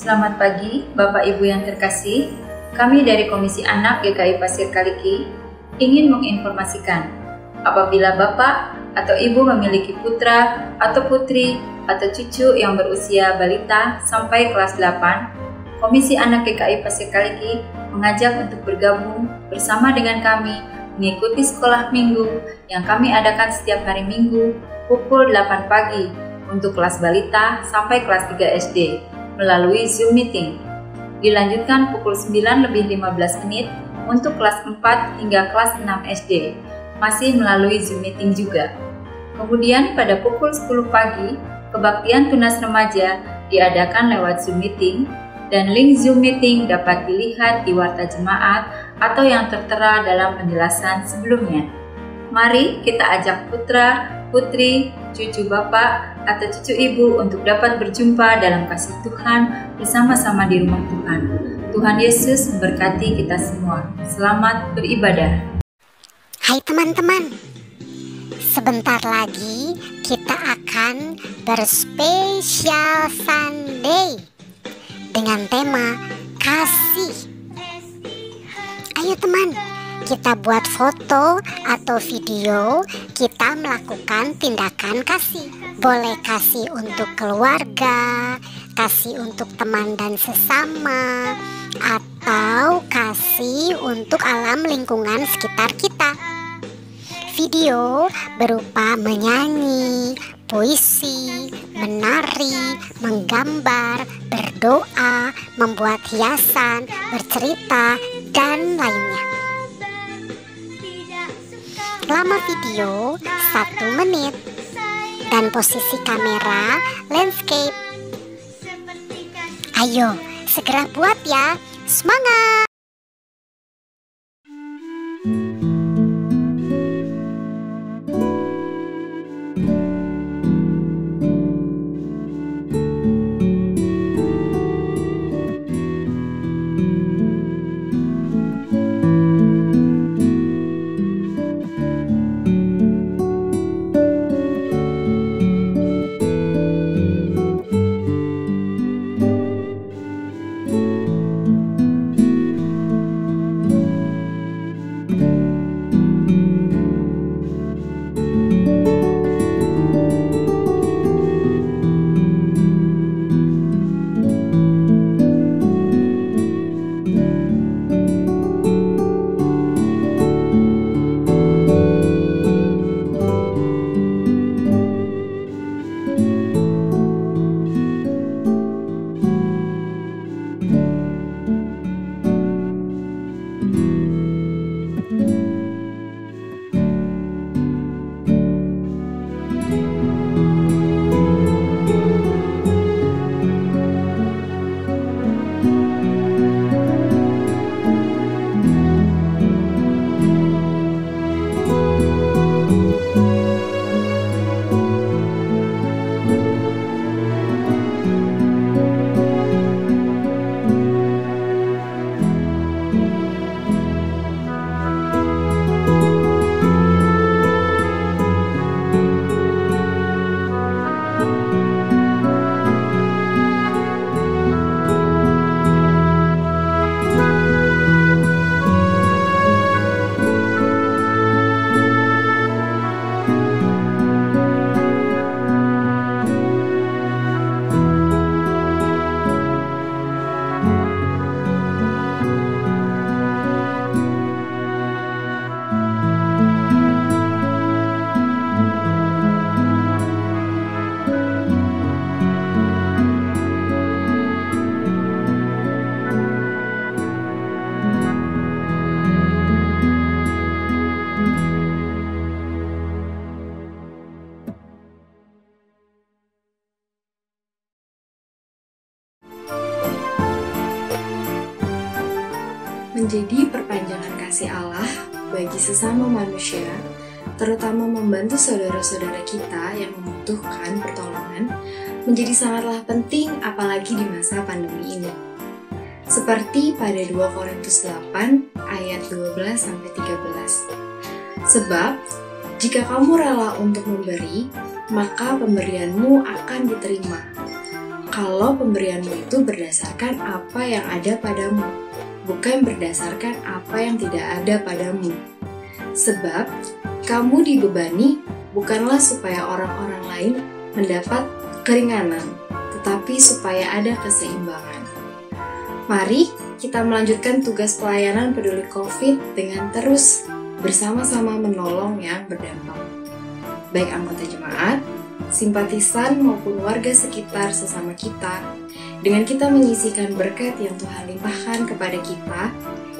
Selamat pagi, Bapak Ibu yang terkasih. Kami dari Komisi Anak GKI Pasir Kaliki ingin menginformasikan apabila Bapak atau Ibu memiliki putra atau putri atau cucu yang berusia balita sampai kelas 8, Komisi Anak GKI Pasir Kaliki mengajak untuk bergabung bersama dengan kami mengikuti sekolah minggu yang kami adakan setiap hari Minggu pukul 8 pagi untuk kelas balita sampai kelas 3 SD melalui Zoom Meeting. Dilanjutkan pukul 9:15 untuk kelas 4 hingga kelas 6 SD, masih melalui Zoom Meeting juga. Kemudian pada pukul 10 pagi, kebaktian tunas remaja diadakan lewat Zoom Meeting, dan link Zoom Meeting dapat dilihat di Warta Jemaat atau yang tertera dalam penjelasan sebelumnya. Mari kita ajak putra, putri, cucu Bapak, atau cucu Ibu untuk dapat berjumpa dalam kasih Tuhan bersama-sama di rumah Tuhan. Tuhan Yesus memberkati kita semua. Selamat beribadah. Hai teman-teman, sebentar lagi kita akan berspesial Sunday dengan tema kasih. Ayo teman, kita buat foto atau video kita melakukan tindakan kasih. Boleh kasih untuk keluarga, kasih untuk teman dan sesama, atau kasih untuk alam lingkungan sekitar kita. Video berupa menyanyi, puisi, menari, menggambar, berdoa, membuat hiasan, bercerita, dan lainnya. Lama video 1 menit dan posisi kamera landscape. Ayo, segera buat ya. Semangat! Menjadi perpanjangan kasih Allah bagi sesama manusia, terutama membantu saudara-saudara kita yang membutuhkan pertolongan, menjadi sangatlah penting apalagi di masa pandemi ini. Seperti pada 2 Korintus 8 ayat 12-13. Sebab, jika kamu rela untuk memberi, maka pemberianmu akan diterima. kalau pemberianmu itu berdasarkan apa yang ada padamu, bukan berdasarkan apa yang tidak ada padamu. Sebab kamu dibebani bukanlah supaya orang-orang lain mendapat keringanan, tetapi supaya ada keseimbangan. Mari kita melanjutkan tugas pelayanan peduli COVID dengan terus bersama-sama menolong yang berdampak. Baik anggota jemaat, simpatisan maupun warga sekitar sesama kita, dengan kita menyisihkan berkat yang Tuhan limpahkan kepada kita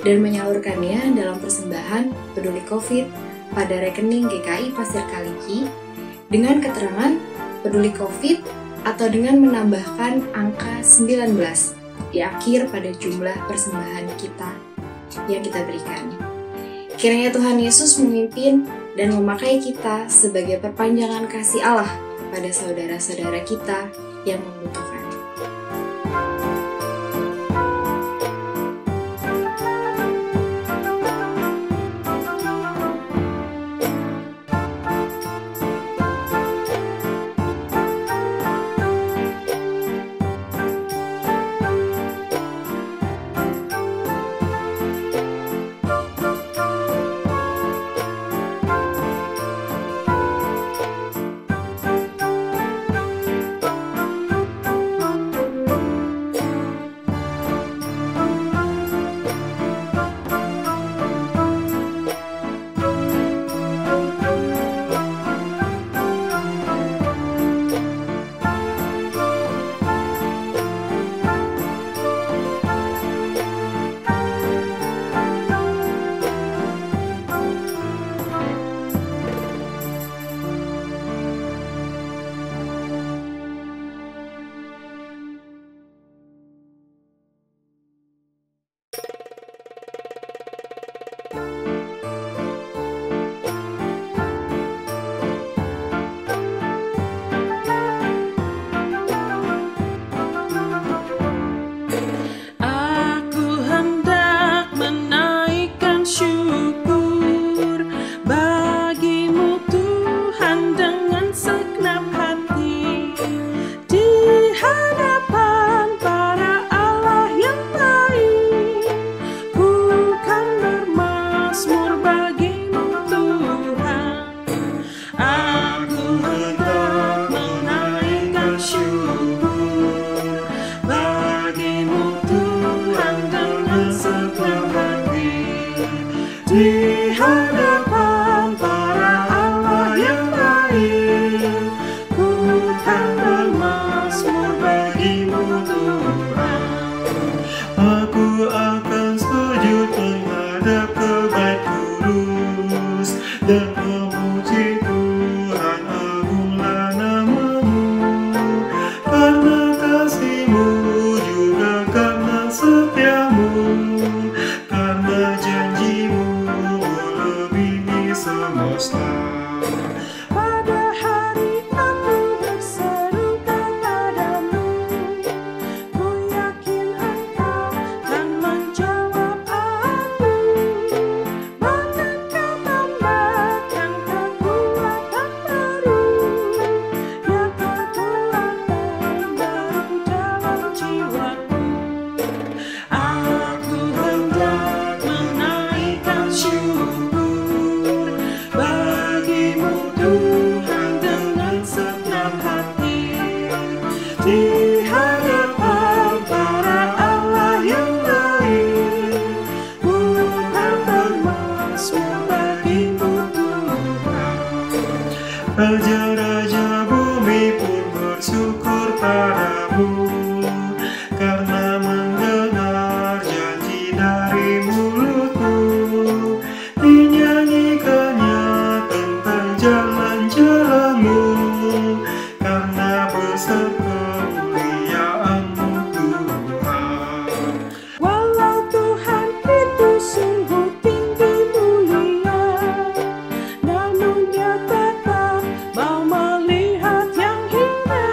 dan menyalurkannya dalam persembahan peduli COVID pada rekening GKI Pasir Kaliki dengan keterangan peduli COVID atau dengan menambahkan angka 19 di akhir pada jumlah persembahan kita yang kita berikan. Kiranya Tuhan Yesus memimpin dan memakai kita sebagai perpanjangan kasih Allah pada saudara-saudara kita yang membutuhkan. Di hadapan para Allah yang baik, ku kan bermazmur bagimu Tuhan. Aku akan sujud menghadap ke bait kudus dan memuji Tuhan, agunglah namamu. Karena kasih-Mu juga karena setiamu, karena janji-Mu melebihi semesta. Pada hari aku berseru kepadamu, ku yakin Engkau kan menjawab aku. Bahkan Kau tambahkan kekuatan baru, ya kekuatan baru dalam jiwaku. Aku hendak menaikkan syukur bagimu Tuhan dengan segenap hati. Di hadapan para Allah yang lain, ku kan bermazmur bagimu Tuhan. Raja-raja bumi pun bersyukur padamu, karena mendengar janji dari mulutmu. Dinyanyikannya tentang jalan-jalan-Mu, karena besar kemuliaan-Mu Tuhan. Walau Tuhan itu sungguh tinggi mulia, namun Dia tetap mau melihat yang hina.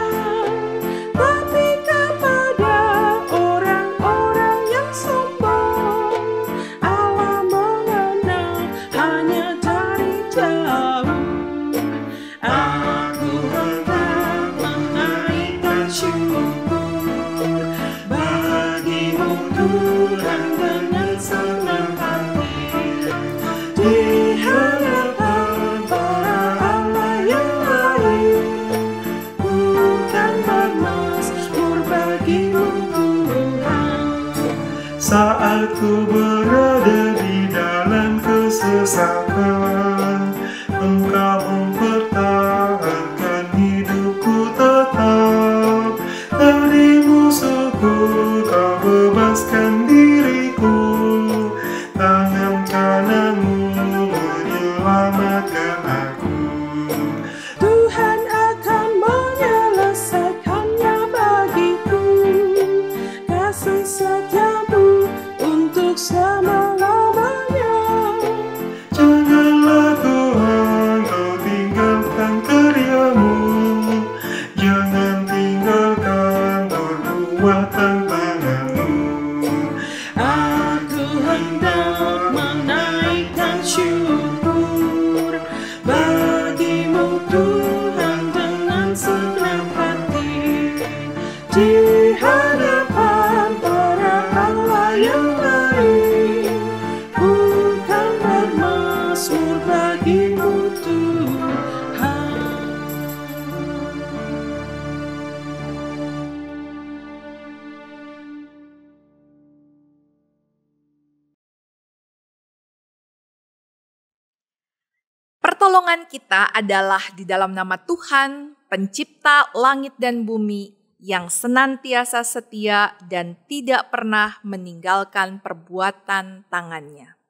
aku berada di dalam kesesatan, Engkau mempertahankan hidupku tetap. Dari musuhku Kau bebaskan diriku, tangan kananmu menyelamatkan aku. Tuhan akan menyelesaikannya bagiku, kasih setiamu untuk selama-lamanya. Janganlah Tuhan Kau tinggalkan karyamu, jangan tinggalkan perbuatan tanganmu. Aku hendak menaikkan syukur bagimu Tuhan dengan segenap hati, di hadapan para Allah yang baik, bukan bermazmur bagimu Tuhan. Pertolongan kita adalah di dalam nama Tuhan, pencipta langit dan bumi, yang senantiasa setia dan tidak pernah meninggalkan perbuatan tangannya.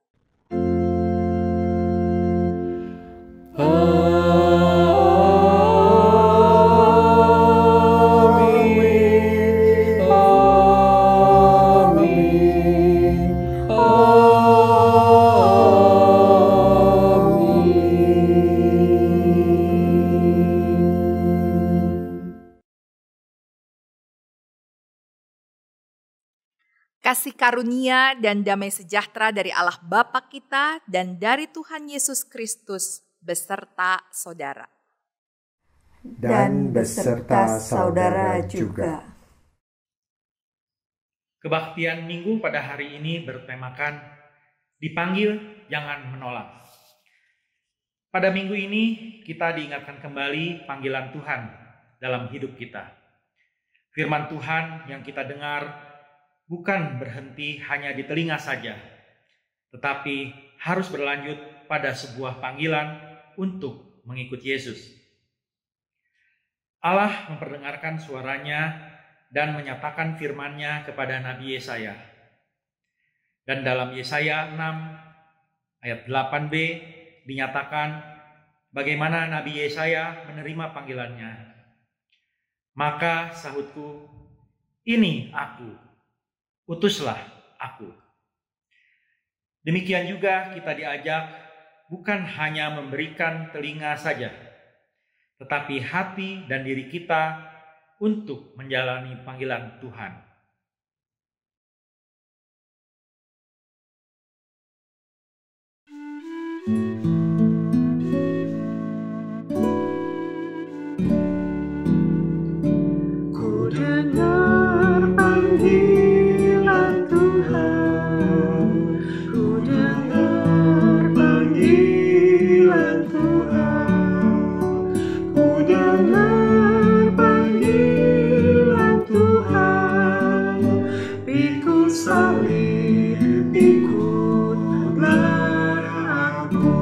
Kasih karunia dan damai sejahtera dari Allah Bapa kita dan dari Tuhan Yesus Kristus beserta saudara. Dan beserta saudara juga. Kebaktian Minggu pada hari ini bertemakan dipanggil jangan menolak. Pada minggu ini kita diingatkan kembali panggilan Tuhan dalam hidup kita. Firman Tuhan yang kita dengar bukan berhenti hanya di telinga saja, tetapi harus berlanjut pada sebuah panggilan untuk mengikut Yesus. Allah memperdengarkan suaranya dan menyatakan firman-Nya kepada Nabi Yesaya. Dan dalam Yesaya 6 ayat 8b dinyatakan bagaimana Nabi Yesaya menerima panggilannya. Maka sahutku, ini aku, utuslah aku. Demikian juga kita diajak bukan hanya memberikan telinga saja, tetapi hati dan diri kita untuk menjalani panggilan Tuhan. Ku dengar panggilan Tuhan, ku dengar panggilan Tuhan, ku dengar panggilan Tuhan. Pikul salib, ikutlah aku,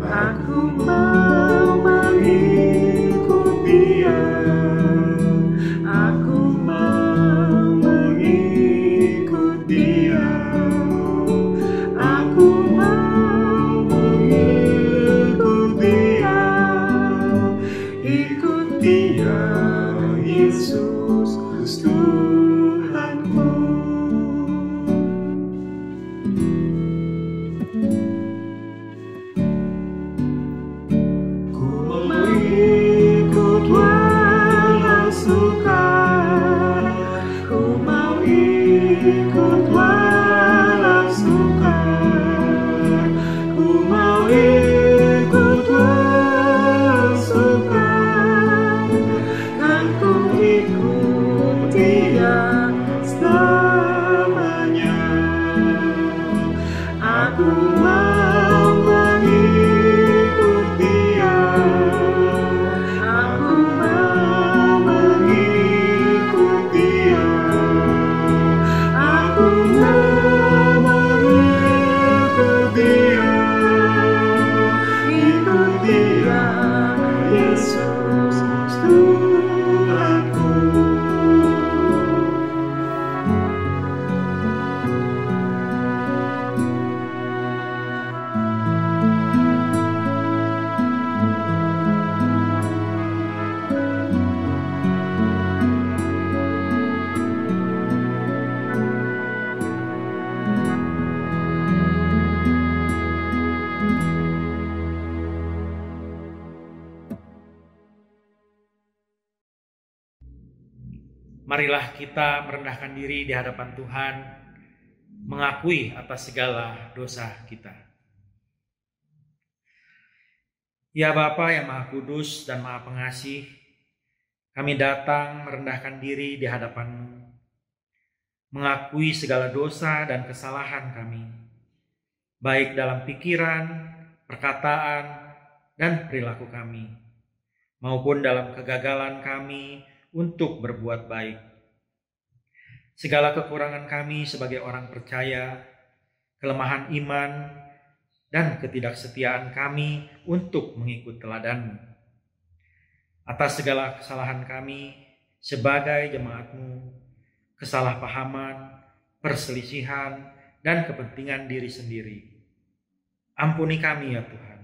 aku mau mengikut Dia, aku mau mengikut Dia, aku mau mengikut Dia. marilah kita merendahkan diri di hadapan Tuhan, mengakui atas segala dosa kita. Ya Bapa yang Maha Kudus dan Maha Pengasih, kami datang merendahkan diri di hadapan-Mu, mengakui segala dosa dan kesalahan kami, baik dalam pikiran, perkataan, dan perilaku kami, maupun dalam kegagalan kami untuk berbuat baik. Segala kekurangan kami sebagai orang percaya, kelemahan iman, dan ketidaksetiaan kami untuk mengikut teladan-Mu. Atas segala kesalahan kami sebagai jemaat-Mu, kesalahpahaman, perselisihan, dan kepentingan diri sendiri, ampuni kami ya Tuhan,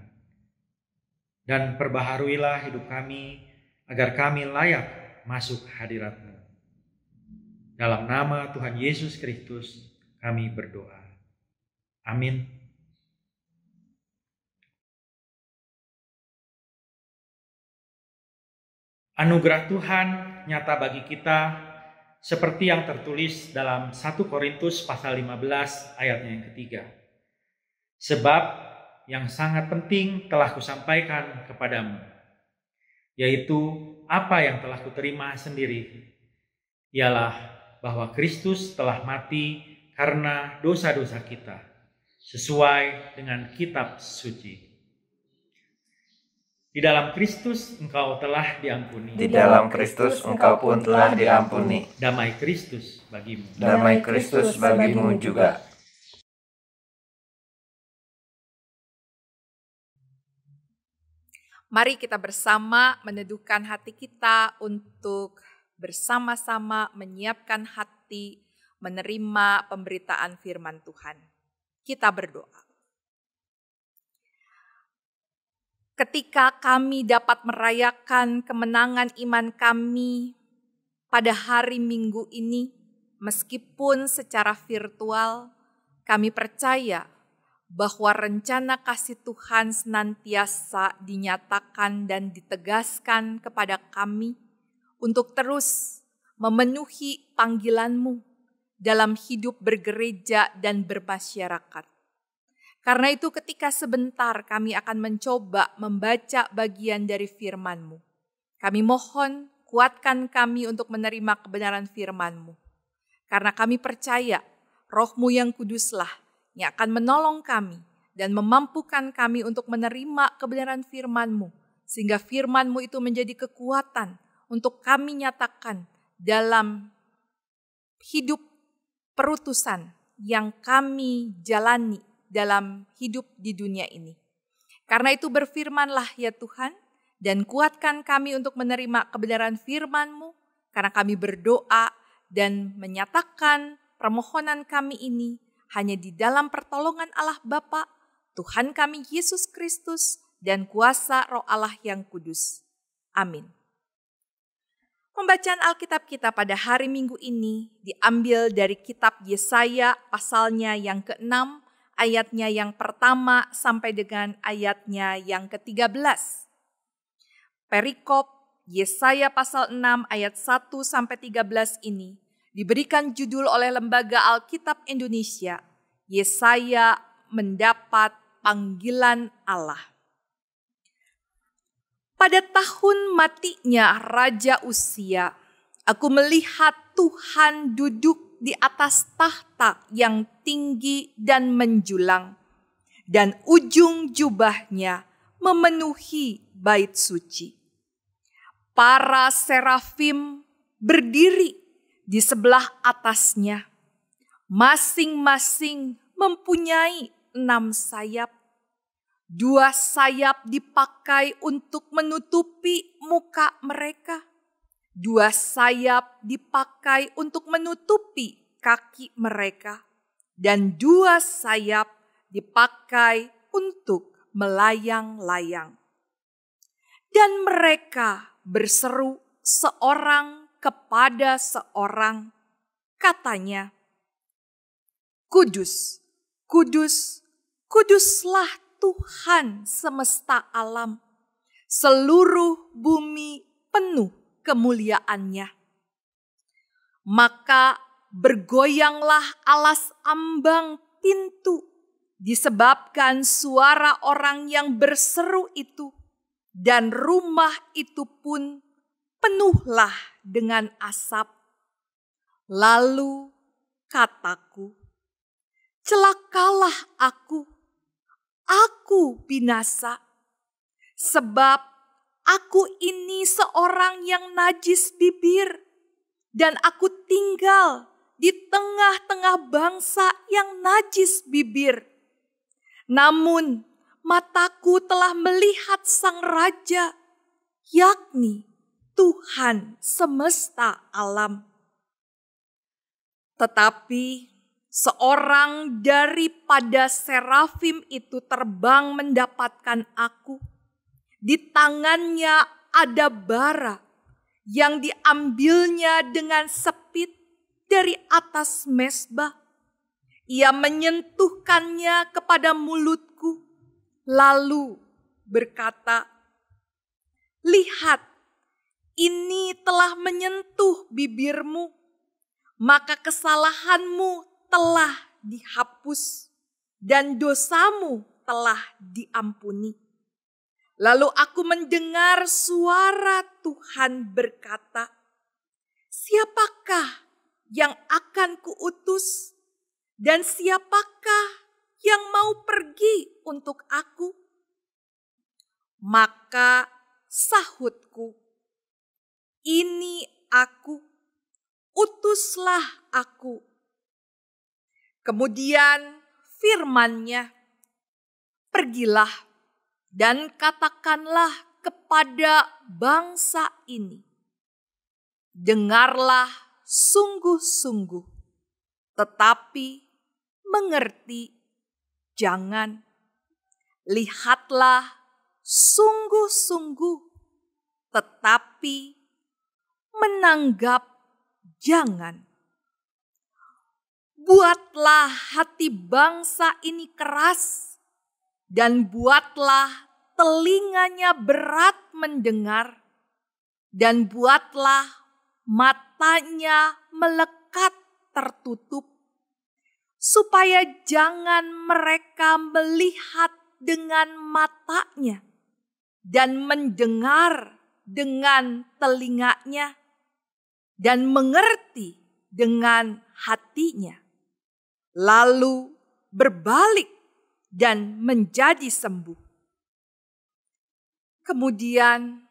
dan perbaharuilah hidup kami agar kami layak masuk hadirat-Mu. Dalam nama Tuhan Yesus Kristus kami berdoa. Amin. Anugerah Tuhan nyata bagi kita seperti yang tertulis dalam 1 Korintus pasal 15 ayatnya yang ketiga. Sebab yang sangat penting telah kusampaikan kepadamu, yaitu apa yang telah kuterima sendiri, ialah bahwa Kristus telah mati karena dosa-dosa kita, sesuai dengan kitab suci. Di dalam Kristus engkau telah diampuni. Di dalam Kristus engkau pun telah diampuni. Damai Kristus bagimu. Damai Kristus bagimu juga. Mari kita bersama meneduhkan hati kita untuk bersama-sama menyiapkan hati menerima pemberitaan firman Tuhan. Kita berdoa. Ketika kami dapat merayakan kemenangan iman kami pada hari Minggu ini, meskipun secara virtual, kami percaya bahwa rencana kasih Tuhan senantiasa dinyatakan dan ditegaskan kepada kami untuk terus memenuhi panggilan-Mu dalam hidup bergereja dan bermasyarakat. Karena itu ketika sebentar kami akan mencoba membaca bagian dari firman-Mu, kami mohon kuatkan kami untuk menerima kebenaran firman-Mu. Karena kami percaya Roh-Mu yang kuduslah yang akan menolong kami dan memampukan kami untuk menerima kebenaran firman-Mu. Sehingga firman-Mu itu menjadi kekuatan untuk kami nyatakan dalam hidup perutusan yang kami jalani dalam hidup di dunia ini. Karena itu berfirmanlah ya Tuhan, dan kuatkan kami untuk menerima kebenaran firman-Mu, karena kami berdoa dan menyatakan permohonan kami ini hanya di dalam pertolongan Allah Bapa, Tuhan kami Yesus Kristus, dan kuasa Roh Allah yang kudus. Amin. Pembacaan Alkitab kita pada hari Minggu ini diambil dari kitab Yesaya pasalnya yang ke-6, ayatnya yang pertama sampai dengan ayatnya yang ke-13. Perikop Yesaya pasal 6 ayat 1 sampai 13 ini diberikan judul oleh Lembaga Alkitab Indonesia, Yesaya mendapat panggilan Allah. Pada tahun matinya Raja Uzia, aku melihat Tuhan duduk di atas tahta yang tinggi dan menjulang, dan ujung jubahnya memenuhi bait suci. Para serafim berdiri di sebelah atasnya, masing-masing mempunyai 6 sayap. 2 sayap dipakai untuk menutupi muka mereka. 2 sayap dipakai untuk menutupi kaki mereka. Dan 2 sayap dipakai untuk melayang-layang. Dan mereka berseru seorang kepada seorang, katanya, Kudus, kudus, kuduslah Tuhan semesta alam, seluruh bumi penuh kemuliaannya. Maka bergoyanglah alas ambang pintu disebabkan suara orang yang berseru itu, dan rumah itu pun penuhlah dengan asap. Lalu kataku, celakalah aku binasa, sebab aku ini seorang yang najis bibir, dan aku tinggal di tengah-tengah bangsa yang najis bibir. Namun mataku telah melihat Sang Raja, yakni Tuhan semesta alam. Tetapi seorang daripada serafim itu terbang mendapatkan aku. Di tangannya ada bara yang diambilnya dengan sepit dari atas mezbah. Ia menyentuhkannya kepada mulutku, lalu berkata, "Lihat, ini telah menyentuh bibirmu, maka kesalahanmu telah dihapus dan dosamu telah diampuni." Lalu aku mendengar suara Tuhan berkata, "Siapakah yang akan kuutus, dan siapakah yang mau pergi untuk aku?" Maka sahutku, "Ini aku, utuslah aku." Kemudian firman-Nya, "Pergilah dan katakanlah kepada bangsa ini, dengarlah sungguh-sungguh, tetapi mengerti jangan. Lihatlah sungguh-sungguh, tetapi menanggap jangan. Buatlah hati bangsa ini keras, dan buatlah telinganya berat mendengar, dan buatlah matanya melekat tertutup, supaya jangan mereka melihat dengan matanya dan mendengar dengan telinganya dan mengerti dengan hatinya, lalu berbalik dan menjadi sembuh." Kemudian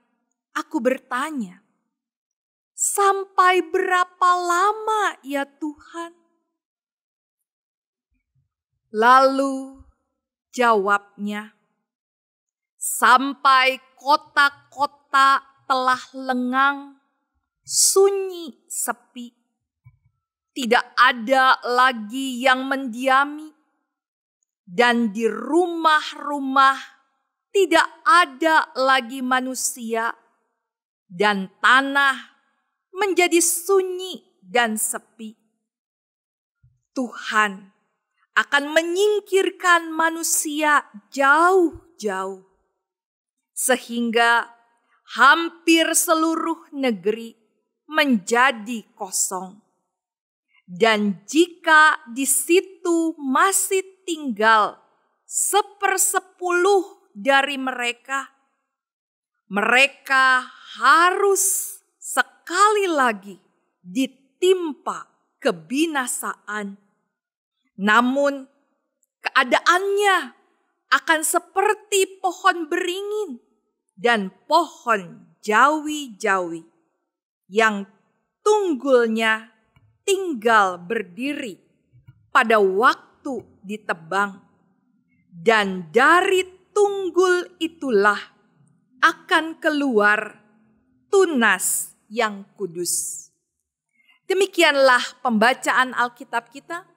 aku bertanya, "Sampai berapa lama ya Tuhan?" Lalu jawabnya, "Sampai kota-kota telah lengang, sunyi sepi. Tidak ada lagi yang mendiami, dan di rumah-rumah tidak ada lagi manusia, dan tanah menjadi sunyi dan sepi. Tuhan akan menyingkirkan manusia jauh-jauh, sehingga hampir seluruh negeri menjadi kosong. Dan jika di situ masih tinggal 1/10 dari mereka, mereka harus sekali lagi ditimpa kebinasaan. Namun keadaannya akan seperti pohon beringin dan pohon jawi-jawi yang tunggulnya tinggal berdiri pada waktu ditebang, dan dari tunggul itulah akan keluar tunas yang kudus." Demikianlah pembacaan Alkitab kita.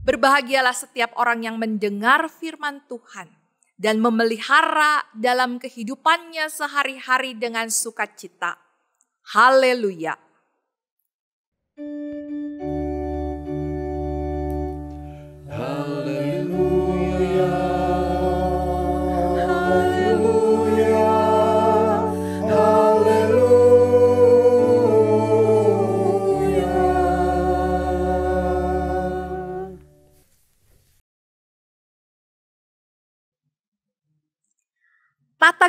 Berbahagialah setiap orang yang mendengar firman Tuhan dan memelihara dalam kehidupannya sehari-hari dengan sukacita. Haleluya.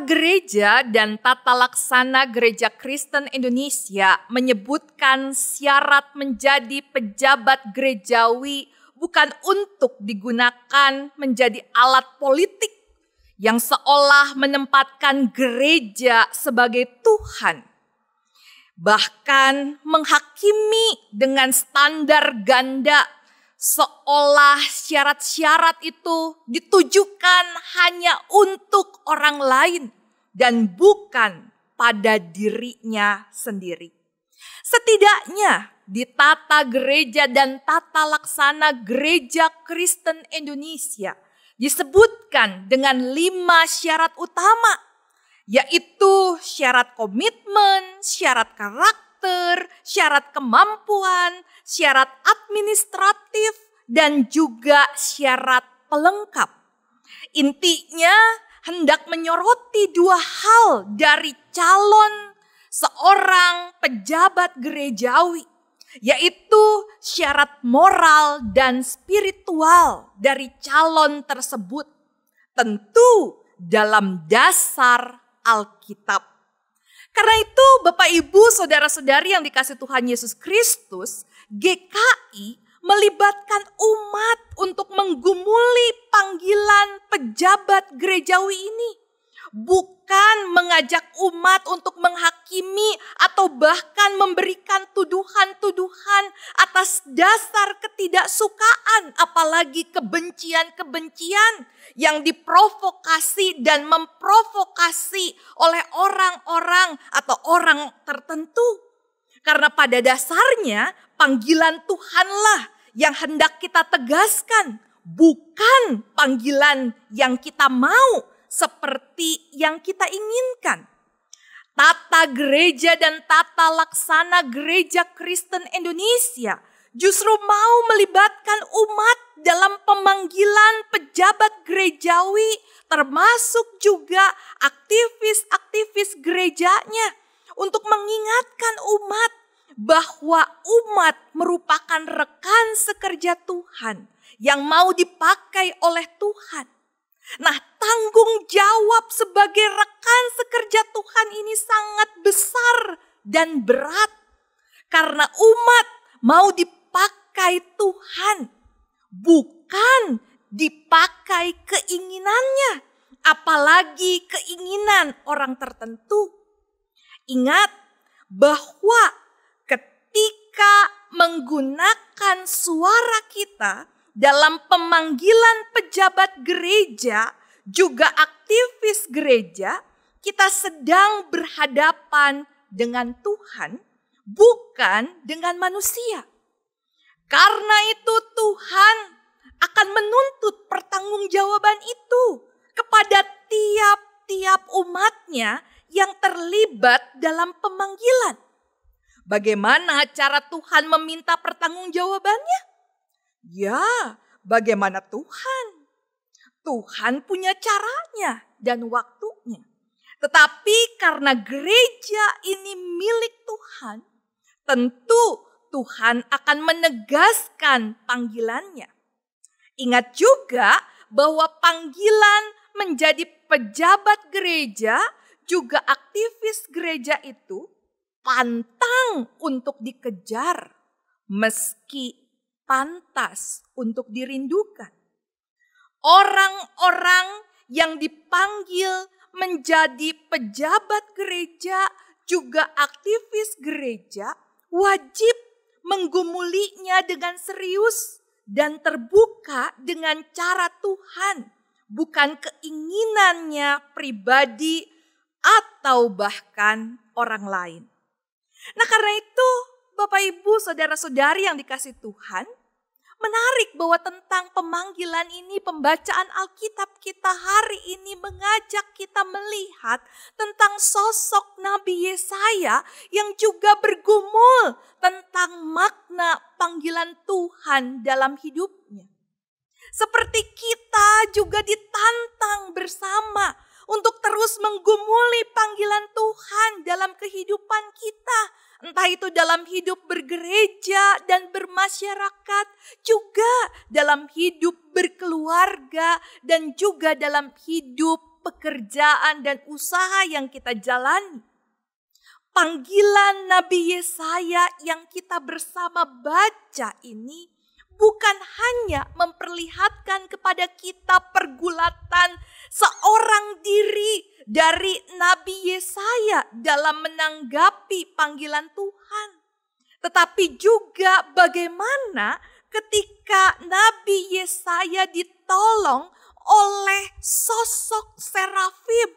Gereja dan Tata Laksana Gereja Kristen Indonesia menyebutkan syarat menjadi pejabat gerejawi bukan untuk digunakan menjadi alat politik yang seolah menempatkan gereja sebagai Tuhan, bahkan menghakimi dengan standar ganda, seolah syarat-syarat itu ditujukan hanya untuk orang lain dan bukan pada dirinya sendiri. Setidaknya di Tata Gereja dan Tata Laksana Gereja Kristen Indonesia disebutkan dengan 5 syarat utama, yaitu syarat komitmen, syarat karakter, syarat kemampuan, syarat administratif, dan juga syarat pelengkap. Intinya hendak menyoroti 2 hal dari calon seorang pejabat gerejawi, yaitu syarat moral dan spiritual dari calon tersebut, tentu dalam dasar Alkitab. Karena itu Bapak Ibu saudara-saudari yang dikasihi Tuhan Yesus Kristus, GKI melibatkan umat untuk menggumuli panggilan pejabat gerejawi ini. Bukan mengajak umat untuk menghakimi atau bahkan memberikan tuduhan-tuduhan atas dasar ketidaksukaan, apalagi kebencian-kebencian yang diprovokasi dan memprovokasi oleh orang-orang atau orang tertentu. Karena pada dasarnya panggilan Tuhanlah yang hendak kita tegaskan, bukan panggilan yang kita mau seperti yang kita inginkan. Tata Gereja dan Tata Laksana Gereja Kristen Indonesia justru mau melibatkan umat dalam pemanggilan pejabat gerejawi, termasuk juga aktivis-aktivis gerejanya, untuk mengingatkan umat bahwa umat merupakan rekan sekerja Tuhan yang mau dipakai oleh Tuhan. Nah, tanggung jawab sebagai rekan sekerja Tuhan ini sangat besar dan berat. Karena umat mau dipakai Tuhan, bukan dipakai keinginannya, apalagi keinginan orang tertentu. Ingat bahwa ketika menggunakan suara kita dalam pemanggilan pejabat gereja, juga aktivis gereja, kita sedang berhadapan dengan Tuhan, bukan dengan manusia. Karena itu Tuhan akan menuntut pertanggungjawaban itu kepada tiap-tiap umatnya yang terlibat dalam pemanggilan. Bagaimana cara Tuhan meminta pertanggungjawabannya? Ya, bagaimana Tuhan? Tuhan punya caranya dan waktunya. Tetapi karena gereja ini milik Tuhan, tentu Tuhan akan menegaskan panggilannya. Ingat juga bahwa panggilan menjadi pejabat gereja, juga aktivis gereja itu pantang untuk dikejar, meski pantas untuk dirindukan. Orang-orang yang dipanggil menjadi pejabat gereja, juga aktivis gereja, wajib menggumulinya dengan serius dan terbuka dengan cara Tuhan, bukan keinginannya pribadi atau bahkan orang lain. Nah, karena itu Bapak Ibu saudara-saudari yang dikasihi Tuhan, menarik bahwa tentang pemanggilan ini, pembacaan Alkitab kita hari ini mengajak kita melihat tentang sosok Nabi Yesaya yang juga bergumul tentang makna panggilan Tuhan dalam hidupnya. Seperti kita juga ditantang bersama untuk terus menggumuli panggilan Tuhan dalam kehidupan kita. Entah itu dalam hidup bergereja dan bermasyarakat, juga dalam hidup berkeluarga dan juga dalam hidup pekerjaan dan usaha yang kita jalani. Panggilan Nabi Yesaya yang kita bersama baca ini bukan hanya memperlihatkan kepada kita pergulatan seorang diri dari Nabi Yesaya dalam menanggapi panggilan Tuhan, tetapi juga bagaimana ketika Nabi Yesaya ditolong oleh sosok serafim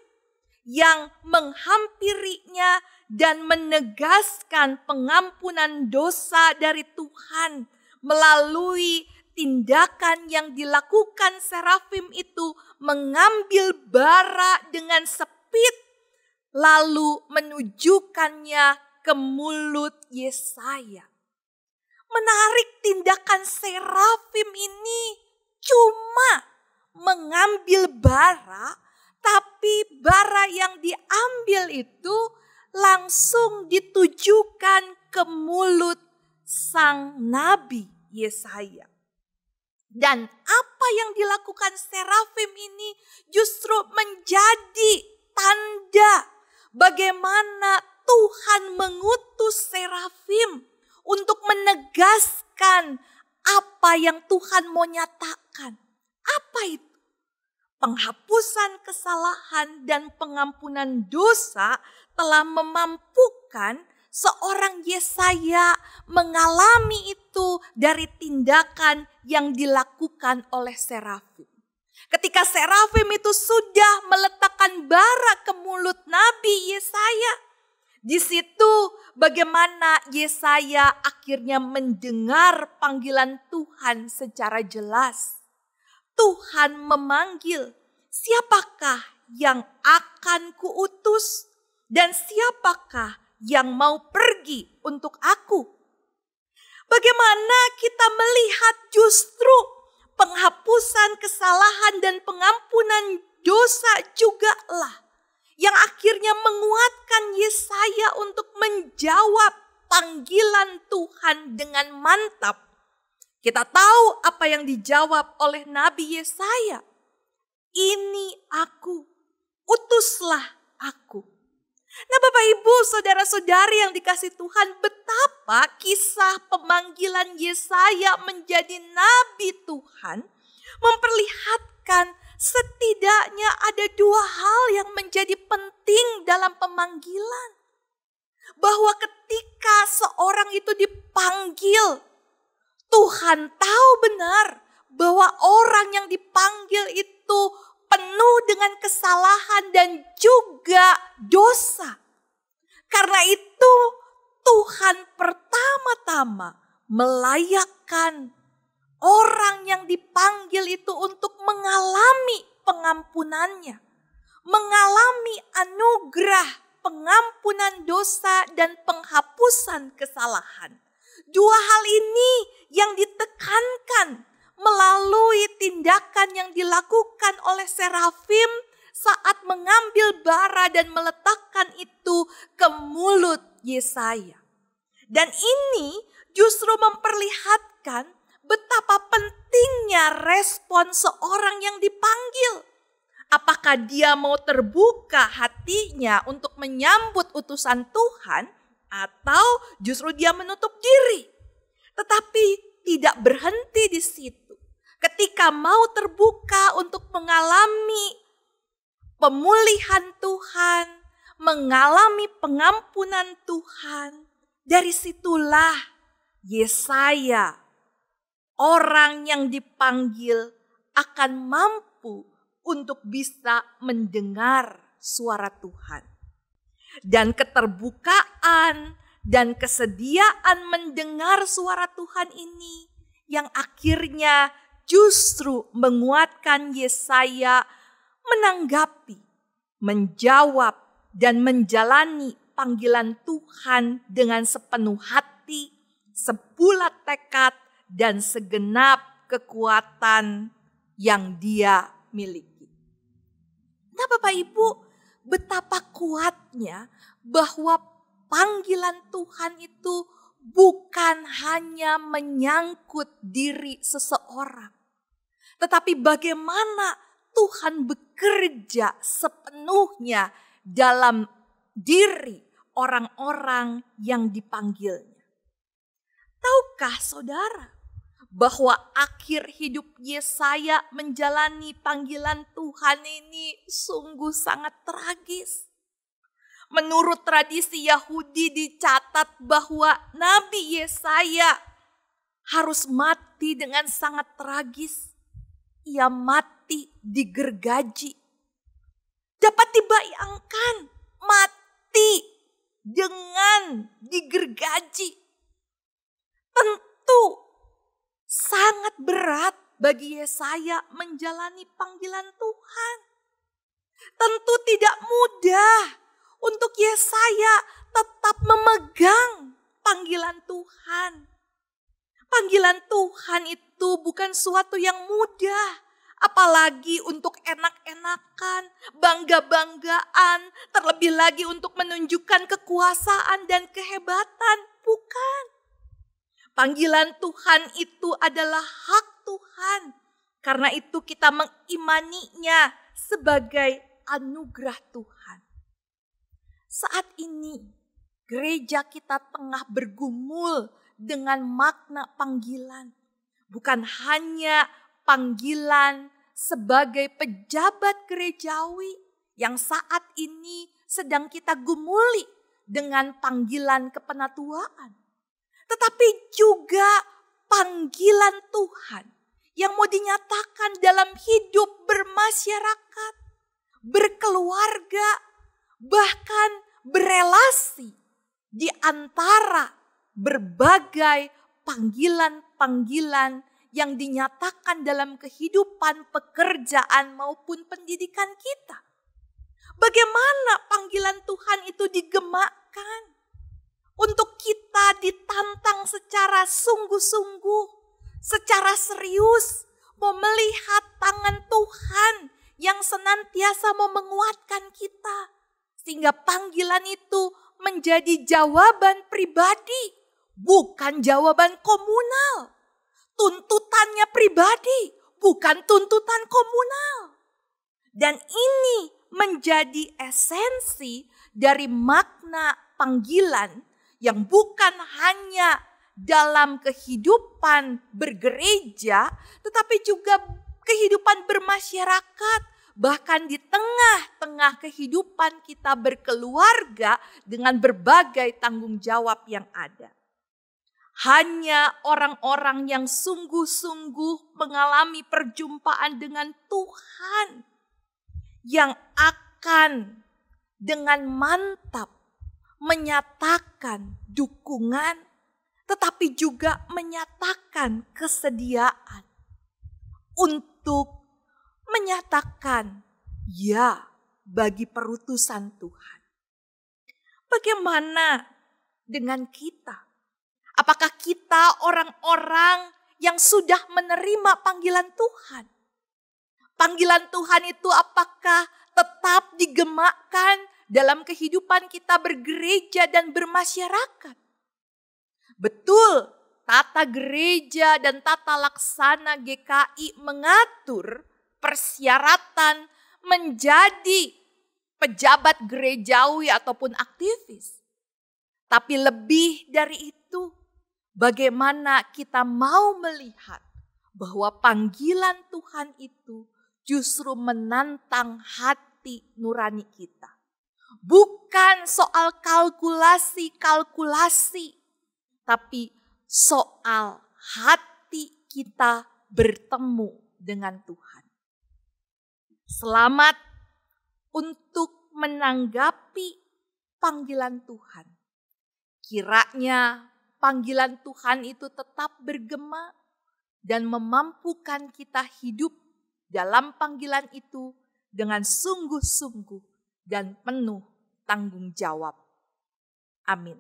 yang menghampirinya dan menegaskan pengampunan dosa dari Tuhan melalui tindakan yang dilakukan serafim itu, mengambil bara dengan sepit lalu menunjukkannya ke mulut Yesaya. Menarik, tindakan serafim ini cuma mengambil bara, tapi bara yang diambil itu langsung ditujukan ke mulut sang Nabi Yesaya. Dan apa yang dilakukan serafim ini justru menjadi tanda bagaimana Tuhan mengutus serafim untuk menegaskan apa yang Tuhan mau nyatakan. Apa itu? Penghapusan kesalahan dan pengampunan dosa telah memampukan seorang Yesaya mengalami itu dari tindakan yang dilakukan oleh serafim. Ketika serafim itu sudah meletakkan bara ke mulut Nabi Yesaya, di situ bagaimana Yesaya akhirnya mendengar panggilan Tuhan secara jelas. Tuhan memanggil, siapakah yang akan kuutus dan siapakah yang mau pergi untuk aku? Bagaimana kita melihat justru penghapusan kesalahan dan pengampunan dosa juga lah yang akhirnya menguatkan Yesaya untuk menjawab panggilan Tuhan dengan mantap. Kita tahu apa yang dijawab oleh Nabi Yesaya. Ini aku, utuslah aku. Nah Bapak Ibu, saudara-saudari yang dikasihi Tuhan, betapa kisah pemanggilan Yesaya menjadi Nabi Tuhan memperlihatkan setidaknya ada dua hal yang menjadi penting dalam pemanggilan. Bahwa ketika seorang itu dipanggil, Tuhan tahu benar bahwa orang yang dipanggil itu penuh dengan kesalahan dan juga dosa. Karena itu Tuhan pertama-tama melayakkan orang yang dipanggil itu untuk mengalami pengampunannya. Mengalami anugerah pengampunan dosa dan penghapusan kesalahan. Dua hal ini yang ditekankan melalui tindakan yang dilakukan oleh serafim saat mengambil bara dan meletakkan itu ke mulut Yesaya. Dan ini justru memperlihatkan betapa pentingnya respon seorang yang dipanggil. Apakah dia mau terbuka hatinya untuk menyambut utusan Tuhan atau justru dia menutup diri. Tetapi tidak berhenti di situ. Ketika mau terbuka untuk mengalami pemulihan Tuhan, mengalami pengampunan Tuhan, dari situlah Yesaya, orang yang dipanggil, akan mampu untuk bisa mendengar suara Tuhan. Dan keterbukaan dan kesediaan mendengar suara Tuhan ini yang akhirnya justru menguatkan Yesaya menanggapi, menjawab, dan menjalani panggilan Tuhan dengan sepenuh hati, sebulat tekad, dan segenap kekuatan yang dia miliki. Nah Bapak Ibu, betapa kuatnya bahwa panggilan Tuhan itu bukan hanya menyangkut diri seseorang, tetapi bagaimana Tuhan bekerja sepenuhnya dalam diri orang-orang yang dipanggilnya. Tahukah saudara bahwa akhir hidup Yesaya menjalani panggilan Tuhan ini sungguh sangat tragis? Menurut tradisi Yahudi dicatat bahwa Nabi Yesaya harus mati dengan sangat tragis. Ia mati digergaji. Dapat dibayangkan mati dengan digergaji. Tentu sangat berat bagi Yesaya menjalani panggilan Tuhan. Tentu tidak mudah untuk Yesaya tetap memegang panggilan Tuhan. Panggilan Tuhan itu bukan suatu yang mudah, apalagi untuk enak-enakan, bangga-banggaan, terlebih lagi untuk menunjukkan kekuasaan dan kehebatan. Bukan. Panggilan Tuhan itu adalah hak Tuhan. Karena itu kita mengimaninya sebagai anugerah Tuhan. Saat ini gereja kita tengah bergumul dengan makna panggilan. Bukan hanya panggilan sebagai pejabat gerejawi yang saat ini sedang kita gumuli dengan panggilan kepenatuaan. Tetapi juga panggilan Tuhan yang mau dinyatakan dalam hidup bermasyarakat, berkeluarga, bahkan berelasi di antara berbagai panggilan-panggilan yang dinyatakan dalam kehidupan pekerjaan maupun pendidikan kita. Bagaimana panggilan Tuhan itu digemakan untuk kita ditantang secara sungguh-sungguh, secara serius, mau melihat tangan Tuhan yang senantiasa mau menguatkan kita. Sehingga panggilan itu menjadi jawaban pribadi, bukan jawaban komunal. Tuntutannya pribadi, bukan tuntutan komunal. Dan ini menjadi esensi dari makna panggilan yang bukan hanya dalam kehidupan bergereja, tetapi juga kehidupan bermasyarakat, bahkan di tengah-tengah kehidupan kita berkeluarga dengan berbagai tanggung jawab yang ada. Hanya orang-orang yang sungguh-sungguh mengalami perjumpaan dengan Tuhan yang akan dengan mantap menyatakan dukungan, tetapi juga menyatakan kesediaan untuk menyatakan ya bagi perutusan Tuhan. Bagaimana dengan kita? Apakah kita orang-orang yang sudah menerima panggilan Tuhan? Panggilan Tuhan itu apakah tetap digemakkan dalam kehidupan kita bergereja dan bermasyarakat? Betul, tata gereja dan tata laksana GKI mengatur persyaratan menjadi pejabat gerejawi ataupun aktivis. Tapi lebih dari itu, bagaimana kita mau melihat bahwa panggilan Tuhan itu justru menantang hati nurani kita. Bukan soal kalkulasi, tapi soal hati kita bertemu dengan Tuhan. Selamat untuk menanggapi panggilan Tuhan. Kiranya panggilan Tuhan itu tetap bergema dan memampukan kita hidup dalam panggilan itu dengan sungguh-sungguh dan penuh tanggung jawab. Amin.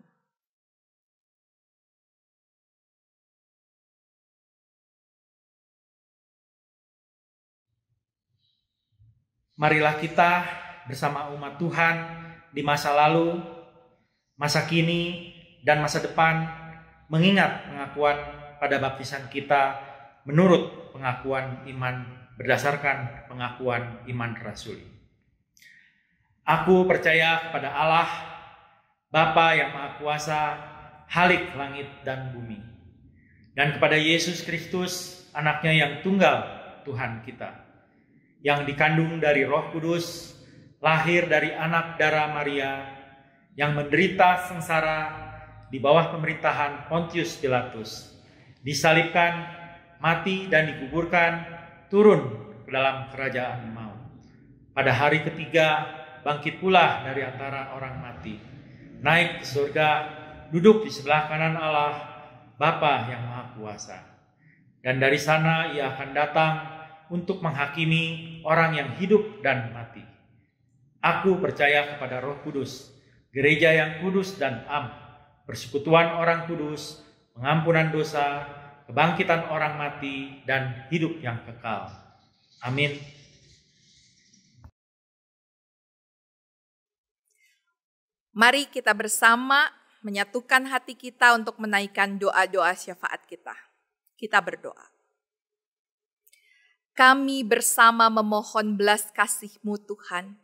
Marilah kita bersama umat Tuhan di masa lalu, masa kini, dan masa depan mengingat pengakuan pada baptisan kita menurut pengakuan iman berdasarkan pengakuan iman rasuli. Aku percaya kepada Allah, Bapa yang Maha Kuasa, Halik langit dan bumi, dan kepada Yesus Kristus, anaknya yang tunggal, Tuhan kita, yang dikandung dari Roh Kudus, lahir dari anak darah Maria, yang menderita sengsara di bawah pemerintahan Pontius Pilatus, disalibkan, mati dan dikuburkan, turun ke dalam kerajaan maut. Pada hari ketiga, bangkit pula dari antara orang mati, naik ke surga, duduk di sebelah kanan Allah, Bapa yang Maha Kuasa. Dan dari sana ia akan datang untuk menghakimi orang yang hidup dan mati. Aku percaya kepada Roh Kudus, gereja yang kudus dan am, persekutuan orang kudus, pengampunan dosa, kebangkitan orang mati, dan hidup yang kekal. Amin. Mari kita bersama menyatukan hati kita untuk menaikkan doa-doa syafaat kita. Kita berdoa. Kami bersama memohon belas kasih-Mu Tuhan,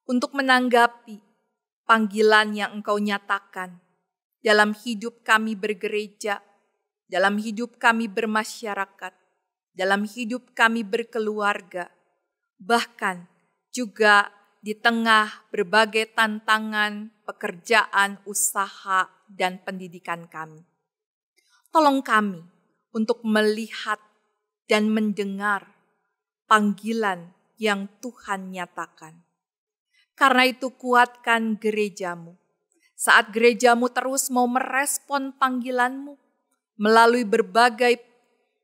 untuk menanggapi panggilan yang Engkau nyatakan dalam hidup kami bergereja, dalam hidup kami bermasyarakat, dalam hidup kami berkeluarga, bahkan juga di tengah berbagai tantangan, pekerjaan, usaha, dan pendidikan kami. Tolong kami untuk melihat dan mendengar panggilan yang Tuhan nyatakan. Karena itu kuatkan gereja-Mu. Saat gereja-Mu terus mau merespon panggilan-Mu melalui berbagai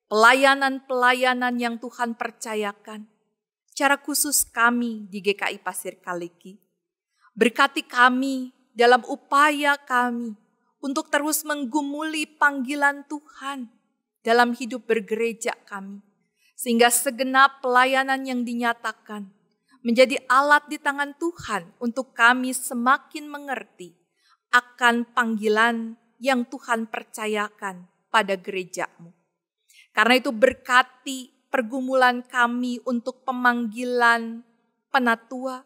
pelayanan-pelayanan yang Tuhan percayakan. Secara khusus kami di GKI Pasir Kaliki. Berkati kami dalam upaya kami untuk terus menggumuli panggilan Tuhan dalam hidup bergereja kami. Sehingga segenap pelayanan yang dinyatakan menjadi alat di tangan Tuhan untuk kami semakin mengerti akan panggilan yang Tuhan percayakan pada gereja-Mu. Karena itu berkati pergumulan kami untuk pemanggilan penatua,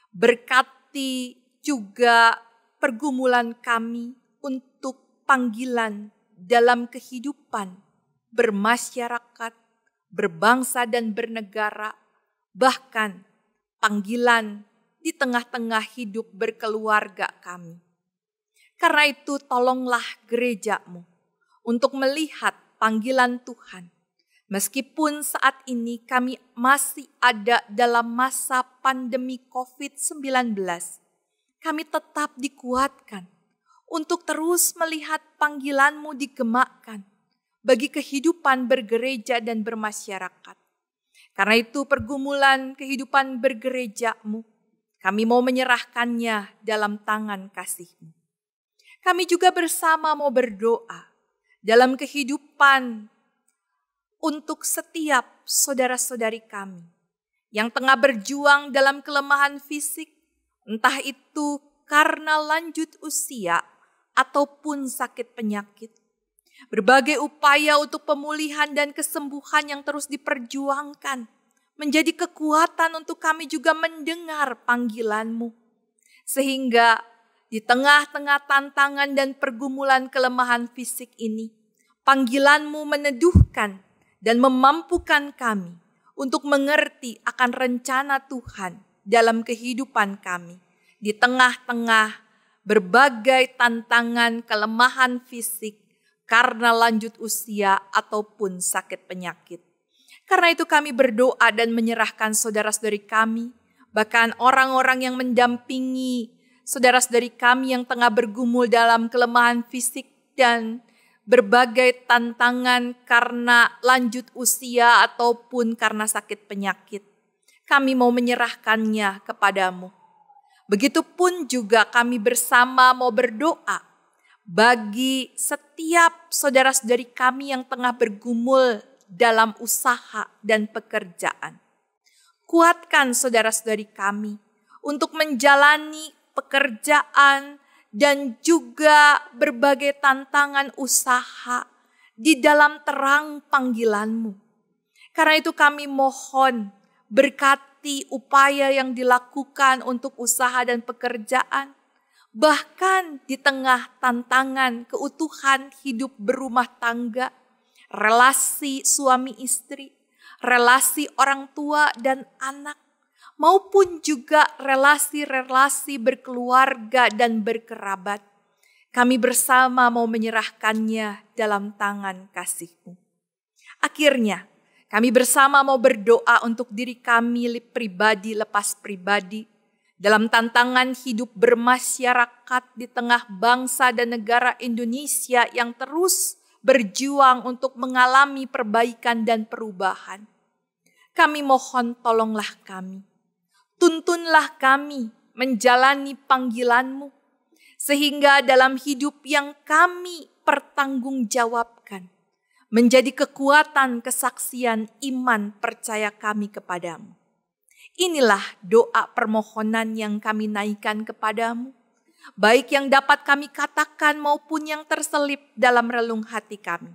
berkati juga pergumulan kami untuk panggilan dalam kehidupan bermasyarakat, berbangsa dan bernegara, bahkan panggilan di tengah-tengah hidup berkeluarga kami. Karena itu tolonglah gereja-Mu untuk melihat panggilan Tuhan. Meskipun saat ini kami masih ada dalam masa pandemi COVID-19, kami tetap dikuatkan untuk terus melihat panggilan-Mu digemakkan bagi kehidupan bergereja dan bermasyarakat. Karena itu pergumulan kehidupan bergereja-Mu, kami mau menyerahkannya dalam tangan kasih-Mu. Kami juga bersama mau berdoa dalam kehidupan untuk setiap saudara-saudari kami yang tengah berjuang dalam kelemahan fisik, entah itu karena lanjut usia ataupun sakit penyakit. Berbagai upaya untuk pemulihan dan kesembuhan yang terus diperjuangkan menjadi kekuatan untuk kami juga mendengar panggilan-Mu. Sehingga di tengah-tengah tantangan dan pergumulan kelemahan fisik ini, panggilan-Mu meneduhkan dan memampukan kami untuk mengerti akan rencana Tuhan dalam kehidupan kami. Di tengah-tengah berbagai tantangan kelemahan fisik karena lanjut usia ataupun sakit penyakit. Karena itu kami berdoa dan menyerahkan saudara-saudari kami, bahkan orang-orang yang mendampingi saudara-saudari kami yang tengah bergumul dalam kelemahan fisik dan berbagai tantangan karena lanjut usia ataupun karena sakit penyakit. Kami mau menyerahkannya kepadamu. Begitupun juga kami bersama mau berdoa bagi setiap saudara-saudari kami yang tengah bergumul dalam usaha dan pekerjaan. Kuatkan saudara-saudari kami untuk menjalani pekerjaan dan juga berbagai tantangan usaha di dalam terang panggilan-Mu. Karena itu kami mohon berkati upaya yang dilakukan untuk usaha dan pekerjaan. Bahkan di tengah tantangan keutuhan hidup berumah tangga, relasi suami istri, relasi orang tua dan anak, maupun juga relasi-relasi berkeluarga dan berkerabat. Kami bersama mau menyerahkannya dalam tangan kasih-Mu. Akhirnya, kami bersama mau berdoa untuk diri kami pribadi lepas pribadi, dalam tantangan hidup bermasyarakat di tengah bangsa dan negara Indonesia yang terus berjuang untuk mengalami perbaikan dan perubahan. Kami mohon tolonglah kami. Tuntunlah kami menjalani panggilan-Mu, sehingga dalam hidup yang kami pertanggungjawabkan, menjadi kekuatan kesaksian iman percaya kami kepadamu. Inilah doa permohonan yang kami naikkan kepadamu, baik yang dapat kami katakan maupun yang terselip dalam relung hati kami.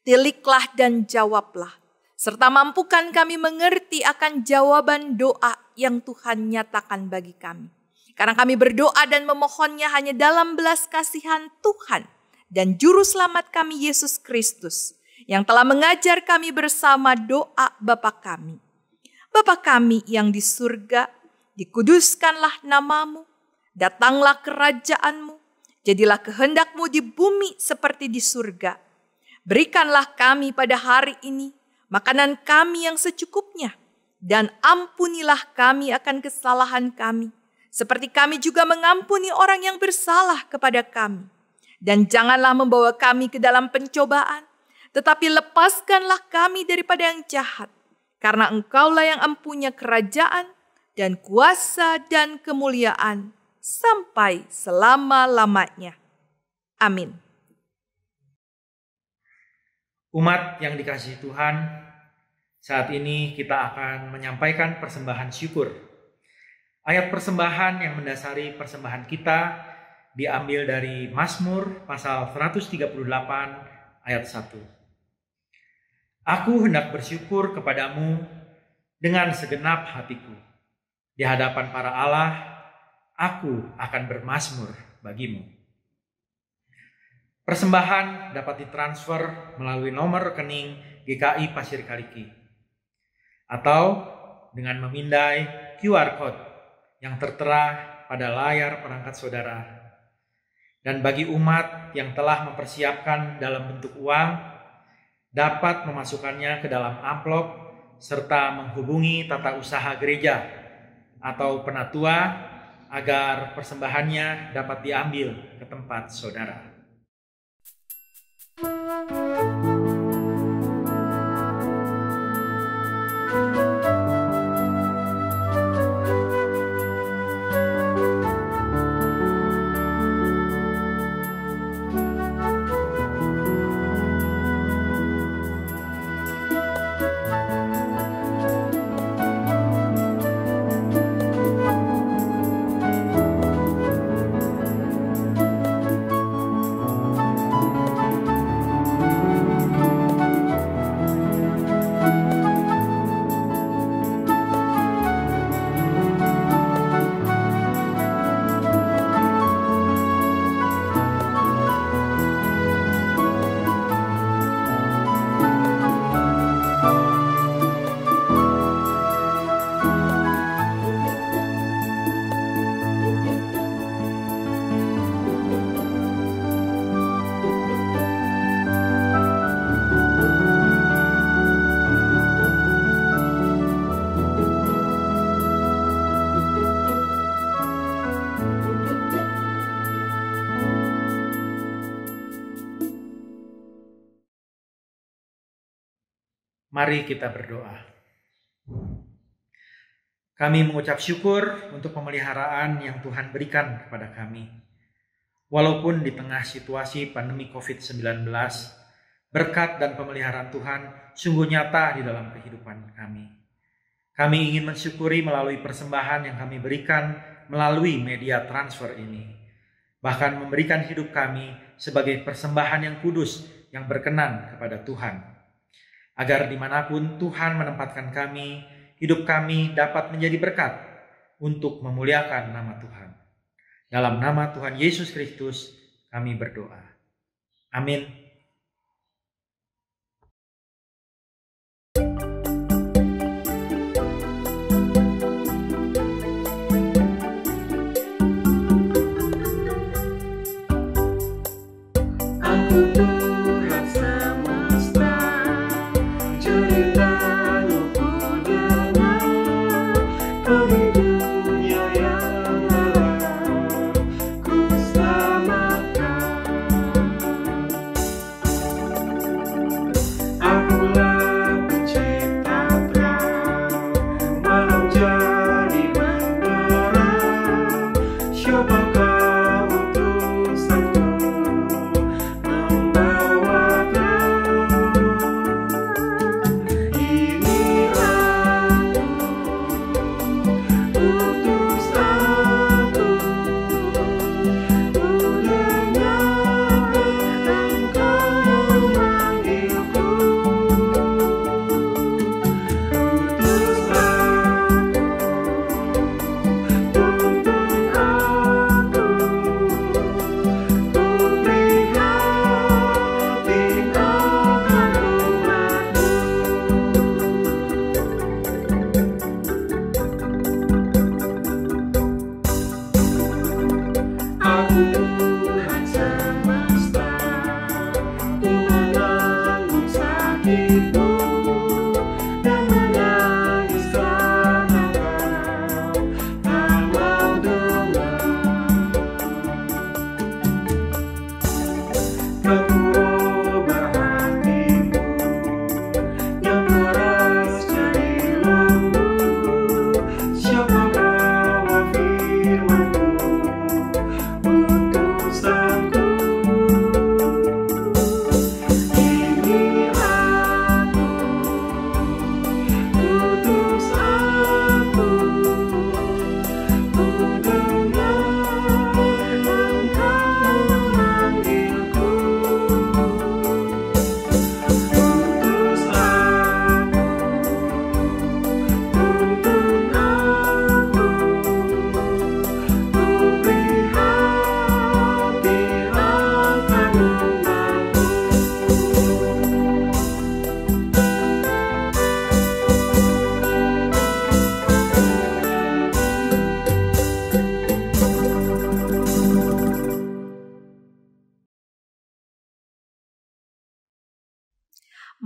Tiliklah dan jawablah, serta mampukan kami mengerti akan jawaban doa yang Tuhan nyatakan bagi kami. Karena kami berdoa dan memohonnya hanya dalam belas kasihan Tuhan dan Juru Selamat kami Yesus Kristus, yang telah mengajar kami bersama doa Bapa kami. Bapa kami yang di surga, dikuduskanlah nama-Mu, datanglah kerajaan-Mu, jadilah kehendak-Mu di bumi seperti di surga. Berikanlah kami pada hari ini makanan kami yang secukupnya, dan ampunilah kami akan kesalahan kami, seperti kami juga mengampuni orang yang bersalah kepada kami. Dan janganlah membawa kami ke dalam pencobaan, tetapi lepaskanlah kami daripada yang jahat. Karena Engkaulah yang empunya kerajaan dan kuasa dan kemuliaan sampai selama-lamanya. Amin. Umat yang dikasihi Tuhan, saat ini kita akan menyampaikan persembahan syukur. Ayat persembahan yang mendasari persembahan kita diambil dari Mazmur pasal 138 ayat 1. Aku hendak bersyukur kepadamu dengan segenap hatiku. Di hadapan para Allah, aku akan bermazmur bagimu. Persembahan dapat ditransfer melalui nomor rekening GKI Pasir Kaliki, atau dengan memindai QR Code yang tertera pada layar perangkat saudara. Dan bagi umat yang telah mempersiapkan dalam bentuk uang, dapat memasukkannya ke dalam amplop serta menghubungi tata usaha gereja atau penatua agar persembahannya dapat diambil ke tempat saudara. Mari kita berdoa. Kami mengucap syukur untuk pemeliharaan yang Tuhan berikan kepada kami. Walaupun di tengah situasi pandemi COVID-19, berkat dan pemeliharaan Tuhan sungguh nyata di dalam kehidupan kami. Kami ingin mensyukuri melalui persembahan yang kami berikan melalui media transfer ini. Bahkan memberikan hidup kami sebagai persembahan yang kudus yang berkenan kepada Tuhan. agar dimanapun Tuhan menempatkan kami, hidup kami dapat menjadi berkat untuk memuliakan nama Tuhan. Dalam nama Tuhan Yesus Kristus kami berdoa. Amin.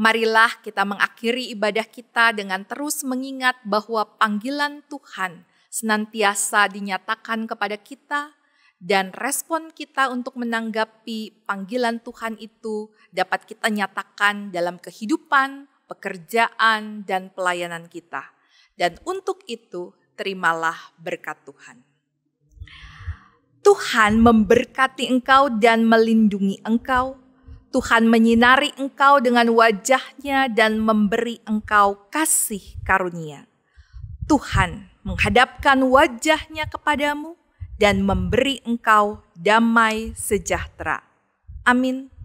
Marilah kita mengakhiri ibadah kita dengan terus mengingat bahwa panggilan Tuhan senantiasa dinyatakan kepada kita dan respon kita untuk menanggapi panggilan Tuhan itu dapat kita nyatakan dalam kehidupan, pekerjaan, dan pelayanan kita. Dan untuk itu, terimalah berkat Tuhan. Tuhan memberkati engkau dan melindungi engkau. Tuhan menyinari engkau dengan wajah-Nya dan memberi engkau kasih karunia. Tuhan menghadapkan wajah-Nya kepadamu dan memberi engkau damai sejahtera. Amin.